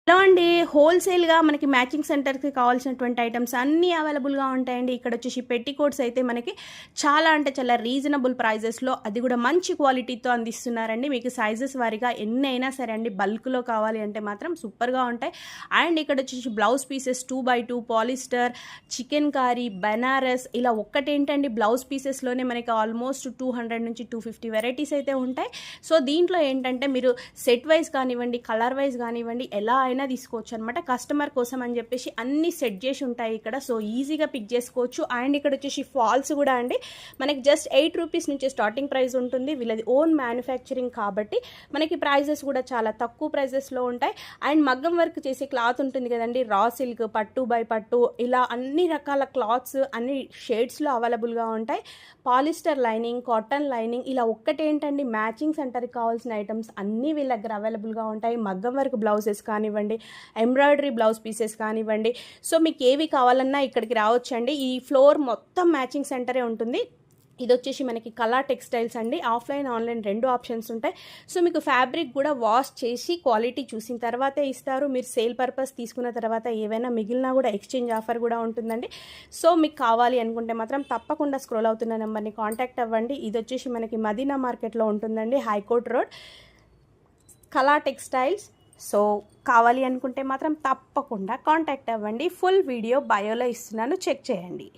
Hello అండి, హోల్సేల్గా మనకి మ్యాచింగ్ సెంటర్కి కావాల్సినటువంటి ఐటమ్స్ అన్నీ అవైలబుల్గా ఉంటాయండి. ఇక్కడ వచ్చేసి పెట్టికోట్స్ అయితే మనకి చాలా అంటే చాలా రీజనబుల్ ప్రైజెస్లో, అది కూడా మంచి క్వాలిటీతో అందిస్తున్నారండి. మీకు సైజెస్ వారీగా ఎన్ని అయినా సరే అండి, బల్క్లో కావాలి అంటే మాత్రం సూపర్గా ఉంటాయి. అండ్ ఇక్కడ వచ్చేసి blouse pieces 2x2 polyester, chikankari, Banaras, ఇలా ఒక్కటేంటండి బ్లౌజ్ పీసెస్లోనే మనకి ఆల్మోస్ట్ 200 నుంచి 250 వెరైటీస్ అయితే ఉంటాయి. సో దీంట్లో ఏంటంటే మీరు సెట్ వైజ్ కానివ్వండి, కలర్ వైజ్ కానివ్వండి, ఎలా అయినా తీసుకోవచ్చు అనమాట. కస్టమర్ కోసం అని చెప్పేసి అన్ని సెట్ చేసి ఉంటాయి ఇక్కడ. సో ఈజీగా పిక్ చేసుకోవచ్చు. అండ్ ఇక్కడ వచ్చేసి ఫాల్స్ కూడా అండి మనకి జస్ట్ 8 రూపీస్ నుంచి స్టార్టింగ్ ప్రైస్ ఉంటుంది. వీళ్ళది ఓన్ మ్యానుఫ్యాక్చరింగ్ కాబట్టి మనకి ప్రైజెస్ కూడా చాలా తక్కువ ప్రైజెస్లో ఉంటాయి. అండ్ మగ్గం వర్క్ చేసే క్లాత్ ఉంటుంది కదండి, రా సిల్క్, పట్టు బై పట్టు, ఇలా అన్ని రకాల క్లాత్స్ అన్ని షేడ్స్లో అవైలబుల్గా ఉంటాయి. పాలిస్టర్ లైనింగ్, కాటన్ లైనింగ్, ఇలా ఒక్కటేంటండి మ్యాచింగ్ సెంటర్కి కావాల్సిన ఐటమ్స్ అన్నీ వీళ్ళ దగ్గర అవైలబుల్గా ఉంటాయి. మగ్గం వర్క్ బ్లౌజెస్ కానివ్వండి, ఎంబ్రాయిడరీ బ్లౌజ్ పీసెస్ కానివ్వండి, సో మీకు ఏవి కావాలన్నా ఇక్కడికి రావచ్చండి. ఈ ఫ్లోర్ మొత్తం మ్యాచింగ్ సెంటరే ఉంటుంది. ఇది వచ్చేసి మనకి కళా టెక్స్టైల్స్ అండి. ఆఫ్లైన్ ఆన్లైన్ 2 ఆప్షన్స్ ఉంటాయి. సో మీకు ఫ్యాబ్రిక్ కూడా వాష్ చేసి క్వాలిటీ చూసిన తర్వాతే ఇస్తారు. మీరు సేల్ పర్పస్ తీసుకున్న తర్వాత ఏవైనా మిగిలినా కూడా ఎక్స్చేంజ్ ఆఫర్ కూడా ఉంటుందండి. సో మీకు కావాలి అనుకుంటే మాత్రం తప్పకుండా స్క్రోల్ అవుతున్న నెంబర్ని కాంటాక్ట్ అవ్వండి. ఇది వచ్చేసి మనకి మదీనా మార్కెట్లో ఉంటుందండి, హైకోర్ట్ రోడ్, కళా టెక్స్టైల్స్. సో కావాలి అనుకుంటే మాత్రం తప్పకుండా కాంటాక్ట్ అవ్వండి. ఫుల్ వీడియో బయోలో ఇస్తున్నాను, చెక్ చేయండి.